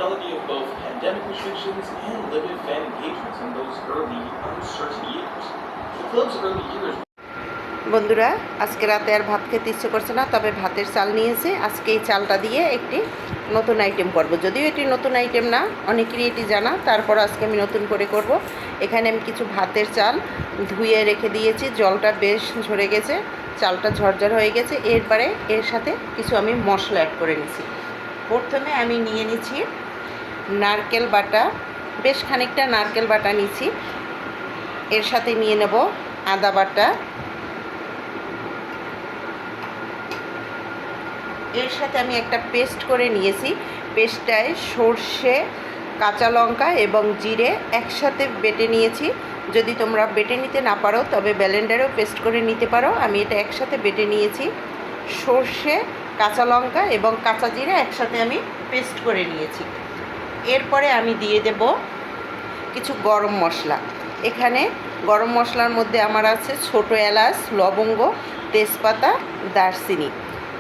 reality of both pandemic restrictions and limited fan engagements in those early, uncertain years. The club's early years. বন্ধুরা, আজকে রাতে আর ভাত খেতে ইচ্ছে করছে না, তবে ভাতের চাল নিয়েছে। আজকে এই চালটা দিয়ে একটি নতুন আইটেম করব। যদিও এটি নতুন আইটেম না, অনেকেরই এটি জানা, তারপর আজকে আমি নতুন করে করব। এখানে আমি কিছু ভাতের চাল ধুয়ে রেখে দিয়েছি, জলটা বেশ ঝরে গেছে, চালটা ঝরঝর হয়ে গেছে। এরপরে এর সাথে কিছু আমি মশলা অ্যাড করে নিচ্ছি। প্রথমে আমি নিয়ে নিচ্ছি নারকেল বাটা, বেশ খানিকটা নারকেল বাটা নিচ্ছি। এর সাথে নিয়ে নেব আদা বাটা, এর সাথে আমি একটা পেস্ট করে নিয়েছি। পেস্টটায় সর্ষে, কাঁচা লঙ্কা এবং জিরে একসাথে বেটে নিয়েছি। যদি তোমরা বেটে নিতে না পারো তবে ব্লেন্ডারেও পেস্ট করে নিতে পারো। আমি এটা একসাথে বেটে নিয়েছি। সর্ষে, কাঁচা লঙ্কা এবং কাঁচা জিরে একসাথে আমি পেস্ট করে নিয়েছি। এরপরে আমি দিয়ে দেব কিছু গরম মশলা। এখানে গরম মশলার মধ্যে আমার আছে ছোটো এলাচ, লবঙ্গ, তেজপাতা, দারচিনি।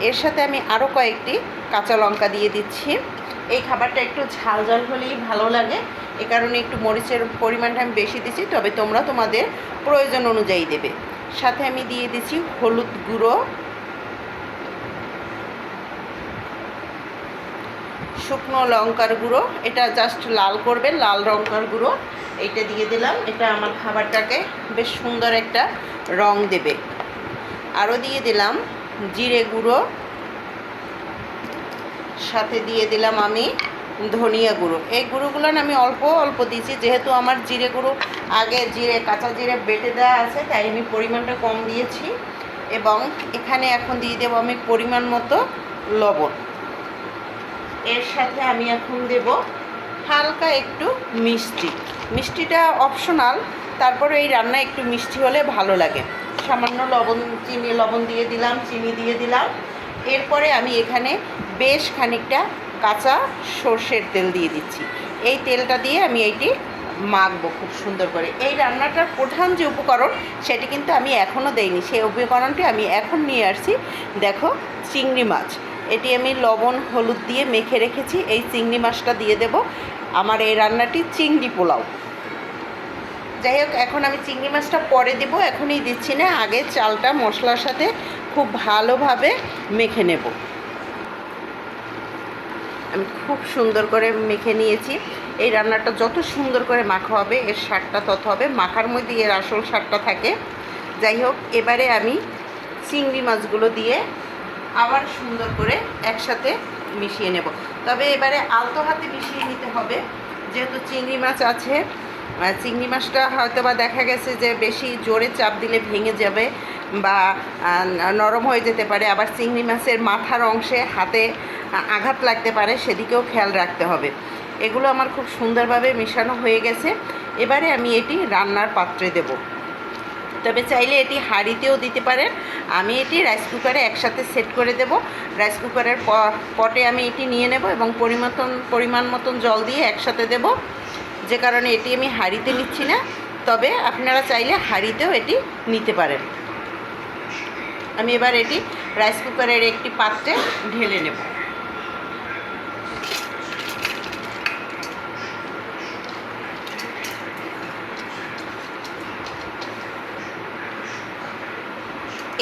এর সাথে আমি আরও কয়েকটি কাঁচা লঙ্কা দিয়ে দিচ্ছি। এই খাবারটা একটু ঝাল ঝাল হলেই ভালো লাগে, এ কারণে একটু মরিচের পরিমাণটা আমি বেশি দিচ্ছি, তবে তোমরা তোমাদের প্রয়োজন অনুযায়ী দেবে। সাথে আমি দিয়ে দিচ্ছি হলুদ গুঁড়ো, শুকনো লঙ্কার গুঁড়ো, এটা জাস্ট লাল করবে, লাল লঙ্কার গুঁড়ো এইটা দিয়ে দিলাম। এটা আমার খাবারটাকে বেশ সুন্দর একটা রং দেবে। আরও দিয়ে দিলাম জিরে গুঁড়ো, সাথে দিয়ে দিলাম আমি ধনিয়া গুঁড়ো। এই গুঁড়োগুলো আমি অল্প অল্প দিয়েছি, যেহেতু আমার জিরে গুঁড়ো আগে কাঁচা জিরে বেটে দেওয়া আছে, তাই আমি পরিমাণটা কম দিয়েছি। এবং এখানে এখন দিয়ে দেবো আমি পরিমাণ মতো লবণ। এর সাথে আমি এখন দেব হালকা একটু মিষ্টি। মিষ্টিটা অপশনাল, তারপরে এই রান্না একটু মিষ্টি হলে ভালো লাগে। সামান্য লবণ দিয়ে দিলাম, চিনি দিয়ে দিলাম। এরপরে আমি এখানে বেশ খানিকটা কাঁচা সর্ষের তেল দিয়ে দিচ্ছি। এই তেলটা দিয়ে আমি এইটি মাখবো খুব সুন্দর করে। এই রান্নাটার প্রধান যে উপকরণ সেটি কিন্তু আমি এখনও দেইনি, সেই উপকরণটি আমি এখন নিয়ে আসছি। দেখো, চিংড়ি মাছ, এটি আমি লবণ হলুদ দিয়ে মেখে রেখেছি। এই চিংড়ি মাছটা দিয়ে দেব। আমার এই রান্নাটি চিংড়ি পোলাও। যাই হোক, এখন আমি চিংড়ি মাছটা পরে দেবো, এখনই দিচ্ছি না। আগে চালটা মশলার সাথে খুব ভালোভাবে মেখে নেব। আমি খুব সুন্দর করে মেখে নিয়েছি। এই রান্নাটা যত সুন্দর করে মাখা হবে এর স্বাদটা তত হবে, মাখার মধ্যে এর আসল স্বাদটা থাকে। যাই হোক, এবারে আমি চিংড়ি মাছগুলো দিয়ে আবার সুন্দর করে একসাথে মিশিয়ে নেব। তবে এবারে আলতো হাতে মিশিয়ে নিতে হবে, যেহেতু চিংড়ি মাছ আছে। চিংড়ি মাছটা হয়তো বা দেখা গেছে যে বেশি জোরে চাপ দিলে ভেঙে যাবে বা নরম হয়ে যেতে পারে। আবার চিংড়ি মাছের মাথার অংশে হাতে আঘাত লাগতে পারে, সেদিকেও খেয়াল রাখতে হবে। এগুলো আমার খুব সুন্দরভাবে মেশানো হয়ে গেছে। এবারে আমি এটি রান্নার পাত্রে দেব। তবে চাইলে এটি হাঁড়িতেও দিতে পারেন। আমি এটি রাইস কুকারে একসাথে সেট করে দেব। রাইস কুকারের পটে আমি এটি নিয়ে নেব এবং পরিমাণ মতন জল দিয়ে একসাথে দেব, যে কারণে এটি আমি হাঁড়িতে নিচ্ছি না। তবে আপনারা চাইলে হাঁড়িতেও এটি নিতে পারেন। আমি এবার এটি রাইস কুকারের একটি পাত্রে ঢেলে নেব।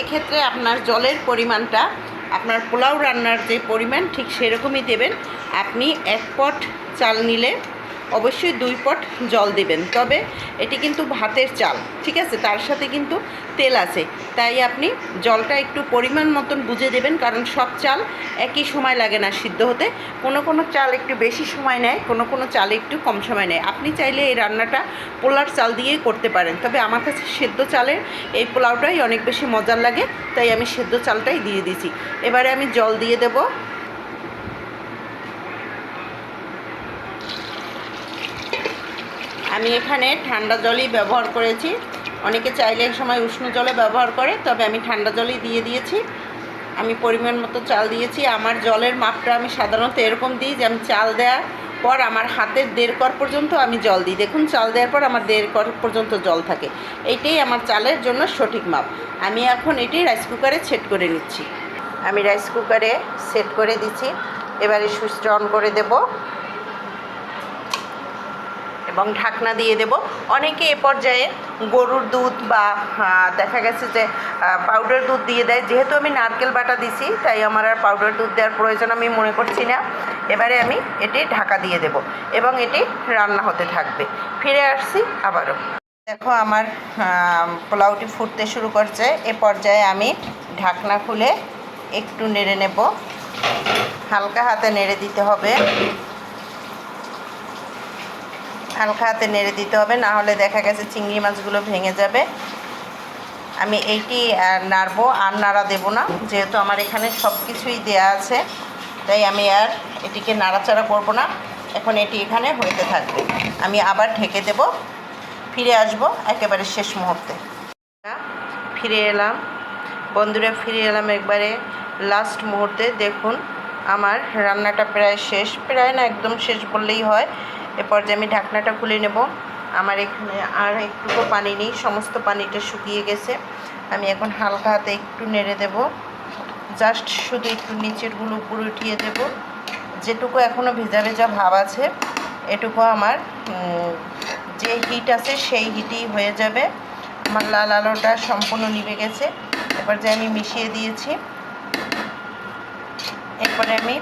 এক্ষেত্রে আপনার জলের পরিমাণটা আপনার পোলাও রান্নার যে পরিমাণ ঠিক সেরকমই দেবেন। আপনি 1 পট চাল নিলে অবশ্যই 2 পট জল দেবেন। তবে এটি কিন্তু ভাতের চাল, ঠিক আছে, তার সাথে কিন্তু তেল আছে, তাই আপনি জলটা একটু পরিমাণ মতন বুঝে দেবেন। কারণ সব চাল একই সময় লাগে না সিদ্ধ হতে, কোনো চাল একটু বেশি সময় নেয়, কোনো চাল একটু কম সময় নেয়। আপনি চাইলে এই রান্নাটা পোলার চাল দিয়েই করতে পারেন, তবে আমার কাছে সেদ্ধ চালের এই পোলাওটাই অনেক বেশি মজার লাগে, তাই আমি সেদ্ধ চালটাই দিয়ে দিয়েছি। এবারে আমি জল দিয়ে দেব। আমি এখানে ঠান্ডা জলই ব্যবহার করেছি। অনেকে চাইলে এক সময় উষ্ণ জলে ব্যবহার করে, তবে আমি ঠান্ডা জলই দিয়ে দিয়েছি। আমি পরিমাণ মতো চাল দিয়েছি। আমার জলের মাপটা আমি সাধারণত এরকম দিই যে আমি চাল দেওয়ার পর আমার হাতের 1.5 কর পর্যন্ত আমি জল দিই। দেখুন, চাল দেওয়ার পর আমার 1.5 কর পর্যন্ত জল থাকে। এইটাই আমার চালের জন্য সঠিক মাপ। আমি এখন এটি রাইস কুকারে সেট করে নিচ্ছি। আমি রাইস কুকারে সেট করে দিচ্ছি। এবারে সুইচটা অন করে দেব। এবং ঢাকনা দিয়ে দেব। অনেকে এ পর্যায়ে গরুর দুধ বা দেখা গেছে যে পাউডার দুধ দিয়ে দেয়। যেহেতু আমি নারকেল বাটা দিছি, তাই আমার আর পাউডার দুধ দেওয়ার প্রয়োজন আমি মনে করছি না। এবারে আমি এটি ঢাকা দিয়ে দেব এবং এটি রান্না হতে থাকবে। ফিরে আসছি আবারও। দেখো আমার পোলাওটি ফুটতে শুরু করছে। এ পর্যায়ে আমি ঢাকনা খুলে একটু নেড়ে নেব। হালকা হাতে নেড়ে দিতে হবে, হালকা হাতে নেড়ে দিতে হবে, না হলে দেখা গেছে চিংড়ি মাছগুলো ভেঙে যাবে। আমি এইটি নাড়বো, আর নাড়া দেবো না, যেহেতু আমার এখানে সব কিছুই দেয়া আছে, তাই আমি আর এটিকে নাড়াচাড়া করব না। এখন এটি এখানে হইতে থাকবে। আমি আবার ঢেকে দেব। ফিরে আসব একেবারে শেষ মুহূর্তে। ফিরে এলাম বন্ধুরা, ফিরে এলাম একবারে লাস্ট মুহূর্তে। দেখুন আমার রান্নাটা প্রায় শেষ, প্রায় না একদম শেষ বললেই হয়। এরপর যে আমি ঢাকনাটা খুলে নেব। আমার এখানে আর একটুকু পানি নেই, সমস্ত পানিটা শুকিয়ে গেছে। আমি এখন হালকা হাতে একটু নেড়ে দেব, জাস্ট শুধু একটু নিচেরগুলো উপরে উঠিয়ে দেব। যেটুকু এখনও ভেজা ভেজা ভাব আছে, এটুকু আমার যে হিট আছে সেই হিটই হয়ে যাবে। আমার লাল আলোটা সম্পূর্ণ নিভে গেছে। এবার যে আমি মিশিয়ে দিয়েছি, এরপরে আমি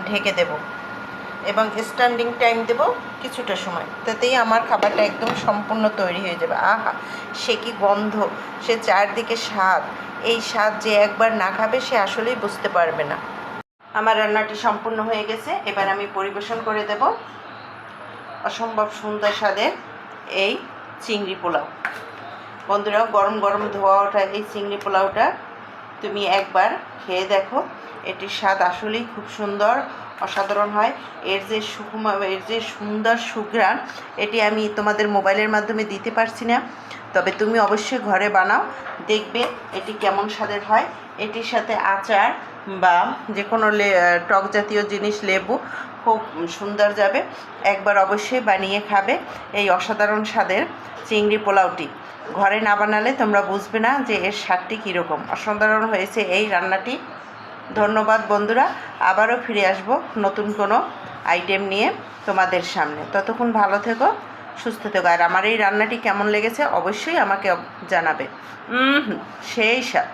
ঢেকে দেব এবং স্ট্যান্ডিং টাইম দেব কিছুটা সময়। তাতেই আমার খাবারটা একদম সম্পূর্ণ তৈরি হয়ে যাবে। আহা, সে কি গন্ধ, সে চারদিকে স্বাদ। এই স্বাদ যে একবার না খাবে সে আসলেই বুঝতে পারবে না। আমার রান্নাটি সম্পূর্ণ হয়ে গেছে। এবার আমি পরিবেশন করে দেব অসম্ভব সুন্দর স্বাদের এই চিংড়ি পোলাও। বন্ধুরা, গরম গরম ধোয়া ওঠা এই চিংড়ি পোলাওটা তুমি একবার খেয়ে দেখো। এটির স্বাদ আসলেই খুব সুন্দর, অসাধারণ হয়। এর যে সুন্দর সুঘ্রাণ, এটি আমি তোমাদের মোবাইলের মাধ্যমে দিতে পারছি না। তবে তুমি অবশ্যই ঘরে বানাও, দেখবে এটি কেমন স্বাদের হয়। এটির সাথে আচার বা যে কোনো টক জাতীয় জিনিস, লেবু, খুব সুন্দর যাবে। একবার অবশ্যই বানিয়ে খাবে এই অসাধারণ স্বাদের চিংড়ি পোলাওটি। ঘরে না বানালে তোমরা বুঝবে না যে এর স্বাদটি কীরকম। অসাধারণ হয়েছে এই রান্নাটি। ধন্যবাদ বন্ধুরা, আবারও ফিরে আসব নতুন কোনো আইটেম নিয়ে তোমাদের সামনে। ততক্ষণ ভালো থেকো, সুস্থ থেকো। আর আমার এই রান্নাটি কেমন লেগেছে অবশ্যই আমাকে জানাবে। সেই স্বাদ।